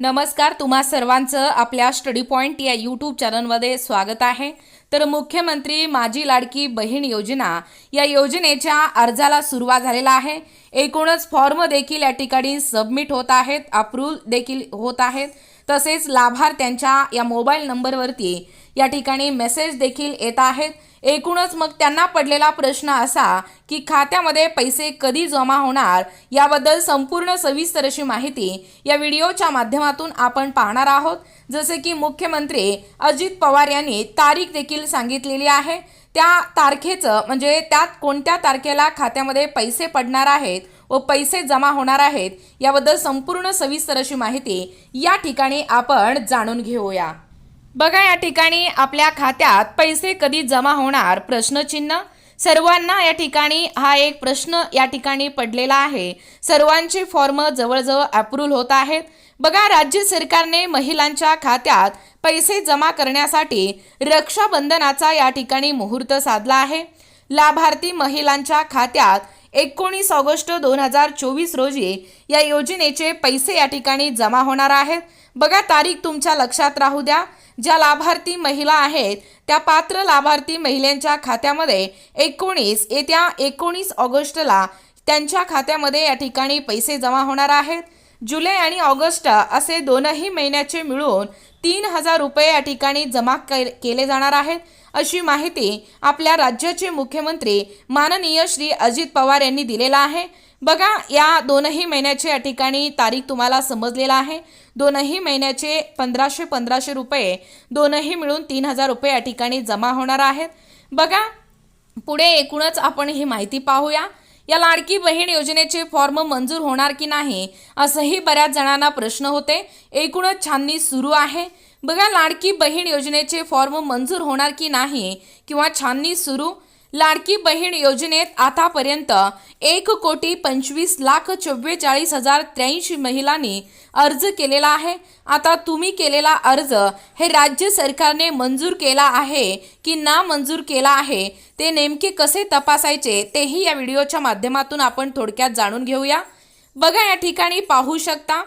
नमस्कार, तुम्हा सर्वांचं आपल्या स्टडी पॉइंट या यूट्यूब चॅनलमध्ये स्वागत आहे। तर मुख्यमंत्री माझी लाडकी बहीण योजना या योजनेच्या अर्जाला सुरुवात झालेला आहे। एकूणच फॉर्म देखील या ठिकाणी सबमिट होत आहेत, अप्रूव्ह देखील होत आहेत। तसेच लाभार्थ्यांच्या या मोबाईल नंबरवरती या ठिकाणी मेसेज देखील येत आहेत। एकूणच मग त्यांना पडलेला प्रश्न असा की खात्यामध्ये पैसे कधी जमा होणार याबद्दल संपूर्ण सविस्तर अशी माहिती या व्हिडिओच्या माध्यमातून आपण पाहणार आहोत। जसे की मुख्यमंत्री अजित पवार यांनी तारीख देखील सांगितलेली आहे, त्या तारखेचं म्हणजे त्यात कोणत्या तारखेला खात्यामध्ये पैसे पडणार आहेत व पैसे जमा होणार आहेत याबद्दल संपूर्ण सविस्तर अशी माहिती या ठिकाणी आपण जाणून घेऊया। बघा, या ठिकाणी आपल्या खात्यात पैसे कधी जमा होणार प्रश्नचिन्ह। सर्वांना या ठिकाणी हा एक प्रश्न या ठिकाणी पडलेला आहे। सर्वांचे फॉर्म जवळजवळ अप्रूव्ह होत आहेत। बघा, राज्य सरकारने महिलांच्या खात्यात पैसे जमा करण्यासाठी रक्षाबंधनाचा या ठिकाणी मुहूर्त साधला आहे। लाभार्थी महिलांच्या खात्यात 19 ऑगस्ट 2024 रोजी या योजनेचे पैसे या ठिकाणी जमा होणार आहेत। बघा, तारीख तुमच्या लक्षात राहू द्या। ज्या लाभार्थी महिला आहेत त्या पात्र लाभार्थी महिलांच्या खात्यामध्ये येत्या 19 ऑगस्टला त्यांच्या खात्यामध्ये या ठिकाणी पैसे जमा होणार आहेत। जुलै आणि ऑगस्ट असे दोनही महिन्याचे मिळून 3000 रुपये या ठिकाणी जमा केले जाणार आहेत, अशी माहिती आपल्या राज्याचे मुख्यमंत्री माननीय श्री अजित पवार यांनी दिलेला आहे। बघा, या दोनही महिन्याचे या ठिकाणी तारीख तुम्हाला समजलेला आहे। दोनही महिन्याचे 1500 रुपये दोनही मिळून 3000 रुपये या ठिकाणी जमा होणार आहेत। बघा, पुढे एकूणच आपण ही माहिती पाहूया। या लाडकी बहीण योजनेचे फॉर्म मंजूर होणार की नाही असंही बऱ्याच जणांना प्रश्न होते। एकूणच छाननी सुरू आहे। बघा, लाडकी बहीण योजनेचे फॉर्म मंजूर होणार की नाही किंवा छाननी सुरू। लाडकी बहीण योजनेत आतापर्यंत 1,25,44,043 महिलांनी अर्ज केलेला आहे। आता तुम्ही केलेला अर्ज हे राज्य सरकारने मंजूर केला आहे की ना मंजूर केला आहे ते नेमके कसे तपासायचे तेही या व्हिडिओच्या माध्यमातून आपण थोडक्यात जाणून घेऊया। बघा, या ठिकाणी पाहू शकता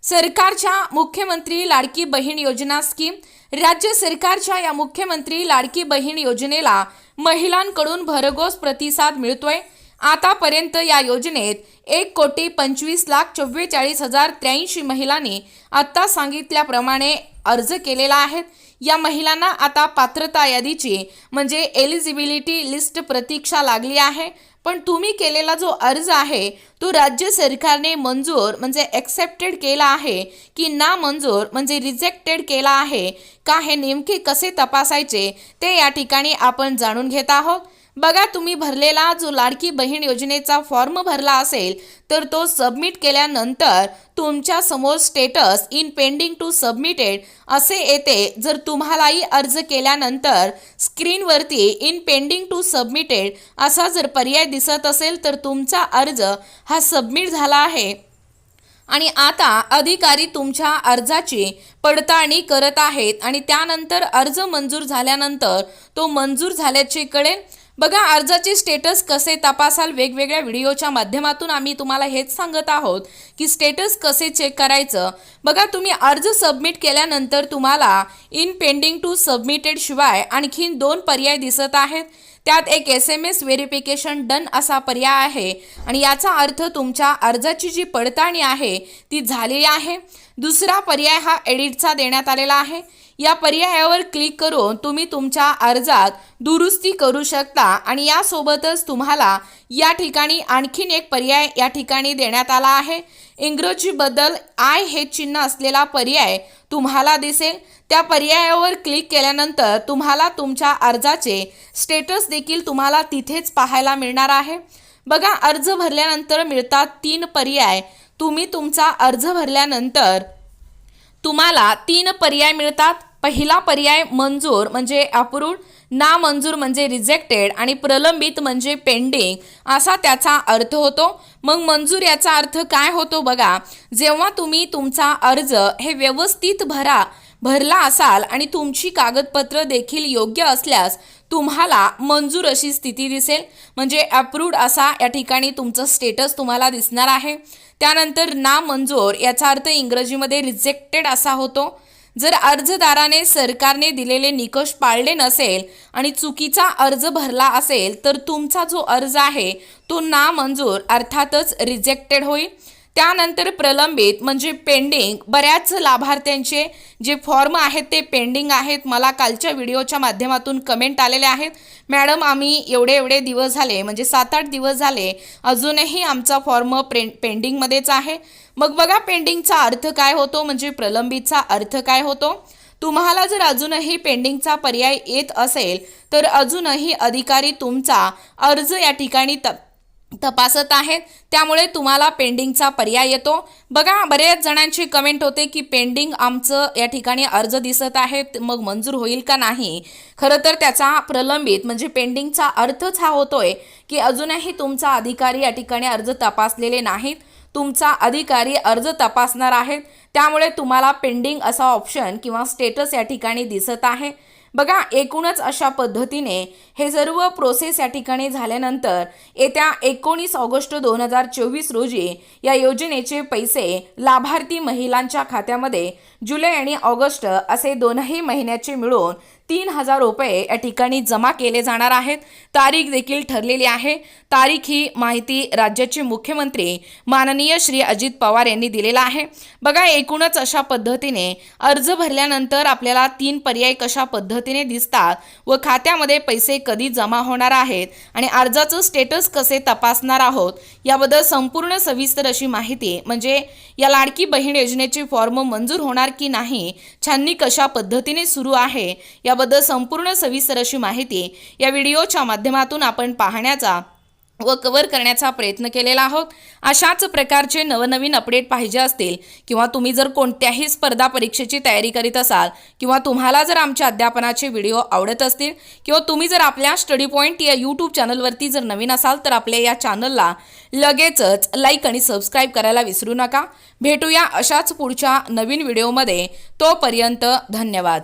सरकारच्या मुख्यमंत्री लाडकी बहीण योजना स्कीम। राज्य सरकारच्या या मुख्यमंत्री लाडकी बहीण योजनेला महिलांकडून भरघोस प्रतिसाद मिळतोय। आतापर्यंत या योजनेत 1,25,44,043 महिलांनी आता सांगितल्याप्रमाणे अर्ज केलेला आहे। या महिलांना आता पात्रता यादीची म्हणजे एलिजिबिलिटी लिस्ट प्रतीक्षा लागली आहे। पण तुम्ही केलेला जो अर्ज आहे तो राज्य सरकारने मंजूर म्हणजे एक्सेप्टेड केला आहे की ना मंजूर म्हणजे रिजेक्टेड केला आहे का, हे नेमके कसे तपासायचे ते या ठिकाणी आपण जाणून घेत आहोत। बघा, तुम्ही भरलेला जो लाडकी बहीण योजनेचा फॉर्म भरला असेल तर तो सबमिट केल्यानंतर तुमच्या समोर status in pending to submitted असे येते। जर तुम्हालाही अर्ज केल्यानंतर स्क्रीनवरती इन पेंडिंग टू सबमिटेड असा जर पर्याय दिसत असेल तर तुमचा अर्ज हा सबमिट झाला आहे आणि आता अधिकारी तुमच्या अर्जाची पडताळणी करत आहेत आणि त्यानंतर अर्ज मंजूर झाल्यानंतर तो मंजूर झाल्याचे कळेल। बघा, अर्जाचे स्टेटस कसे तपासाल वेगवेगळ्या व्हिडिओच्या माध्यमातून आम्ही तुम्हाला हेच सांगत आहोत की स्टेटस कसे चेक करायचं। बघा, तुम्ही अर्ज सबमिट केल्यानंतर तुम्हाला इन पेंडिंग टू सबमिटेड शिवाय आणखीन 2 पर्याय दिसत आहेत। त्यात एक SMS व्हेरिफिकेशन डन असा पर्याय आहे आणि याचा अर्थ तुमच्या अर्जाची जी पडताळणी आहे ती झालेली आहे। दुसरा पर्याय हा एडिटचा देण्यात आलेला आहे। या पर्यायावर क्लिक करून तुम्ही तुमच्या अर्जात दुरुस्ती करू शकता आणि यासोबतच तुम्हाला या ठिकाणी आणखीन एक पर्याय या ठिकाणी देण्यात आला आहे। इंग्रजी बद्दल आय हे चिन्ह असलेला पर्याय तुम्हाला दिसेल। त्या पर्यायावर क्लिक केल्यानंतर तुम्हाला तुमच्या अर्जाचे स्टेटस देखील तुम्हाला तिथेच पाहायला मिळणार आहे। बघा, अर्ज भरल्यानंतर मिळतात 3 पर्याय। तुम्ही तुमचा अर्ज भरल्यानंतर तुम्हाला 3 पर्याय मिळतात। पहिला पर्याय मंजूर म्हणजे अप्रूव्ड, ना मंजूर म्हणजे रिजेक्टेड आणि प्रलंबित म्हणजे पेंडिंग असा त्याचा अर्थ होतो। मग मंजूर याचा अर्थ काय होतो बघा, जेव्हा तुम्ही तुमचा अर्ज हे व्यवस्थित भरा भरला असाल आणि तुमची कागदपत्र देखील योग्य असल्यास तुम्हाला मंजूर अशी स्थिती दिसेल, म्हणजे अप्रूव्ड असा या ठिकाणी तुमचं स्टेटस तुम्हाला दिसणार आहे। त्यानंतर नामंजूर याचा अर्थ इंग्रजीमध्ये रिजेक्टेड असा होतो। जर अर्जदाराने सरकारने दिलेले निकष पाळले नसेल आणि चुकीचा अर्ज भरला असेल तर तुमचा जो अर्ज आहे तो नामंजूर अर्थातच रिजेक्टेड होईल। त्यानंतर प्रलंबित म्हणजे पेंडिंग, बऱ्याच लाभार्थ्यांचे जे फॉर्म आहेत ते पेंडिंग आहेत। मला कालच्या व्हिडिओच्या माध्यमातून कमेंट आलेले आहेत, मॅडम आम्ही एवढे दिवस झाले म्हणजे 7-8 दिवस झाले अजूनही आमचा फॉर्म पेंडिंगमध्येच आहे। मग बघा पेंडिंगचा अर्थ काय होतो, म्हणजे प्रलंबितचा अर्थ काय होतो। तुम्हाला जर अजूनही पेंडिंगचा पर्याय येत असेल तर अजूनही अधिकारी तुमचा अर्ज या ठिकाणी तपासत आहेत, त्यामुळे तुम्हाला पेंडिंगचा पर्याय येतो। बघा बऱ्याच जणांची कमेंट होते की पेंडिंग आमचं या ठिकाणी अर्ज दिसत आहे, मग मंजूर होईल का नाही। खरं तर त्याचा प्रलंबित म्हणजे पेंडिंगचा अर्थच हा होतोय की अजूनही तुमचा अधिकारी या ठिकाणी अर्ज तपासलेले नाहीत, तुमचा अधिकारी अर्ज तपासणार आहेत, त्यामुळे तुम्हाला पेंडिंग असा ऑप्शन किंवा स्टेटस या ठिकाणी दिसत आहे। बघा एकूणच अशा पद्धतीने हे सर्व प्रोसेस या ठिकाणी झाल्यानंतर येत्या 19 ऑगस्ट 2024 रोजी या योजनेचे पैसे लाभार्थी महिलांच्या खात्यामध्ये जुलै आणि ऑगस्ट असे दोनही महिन्याचे मिळून 3000 रुपये या ठिकाणी जमा केले जाणार आहेत। तारीख देखील ठरलेली आहे। तारीख ही माहिती राज्याचे मुख्यमंत्री माननीय श्री अजित पवार यांनी दिलेला आहे। बघा एकूणच अशा पद्धतीने अर्ज भरल्यानंतर आपल्याला 3 पर्याय कशा पद्धतीने दिसतात व खात्यामध्ये पैसे कधी जमा होणार आहेत आणि अर्जाचं स्टेटस कसे तपासणार आहोत याबद्दल संपूर्ण सविस्तर अशी माहिती, म्हणजे या लाडकी बहीण योजनेचे फॉर्म मंजूर होणार की नाही, छाननी कशा पद्धतीने सुरू आहे याबद्दल संपूर्ण सविस्तर अशी माहिती या व्हिडिओच्या माध्यमातून आपण पाहण्याचा व कव्हर करण्याचा प्रयत्न केलेला आहोत। अशाच प्रकारचे नवनवीन अपडेट पाहिजे असतील किंवा तुम्ही जर कोणत्याही स्पर्धा परीक्षेची तयारी करीत असाल किंवा तुम्हाला जर आमच्या अध्यापनाचे व्हिडिओ आवडत असतील किंवा तुम्ही जर आपल्या स्टडी पॉईंट या यूट्यूब चॅनलवरती जर नवीन असाल तर आपल्या या चॅनलला लगेचच लाईक आणि सबस्क्राईब करायला विसरू नका। भेटूया अशाच पुढच्या नवीन व्हिडिओमध्ये, तोपर्यंत धन्यवाद।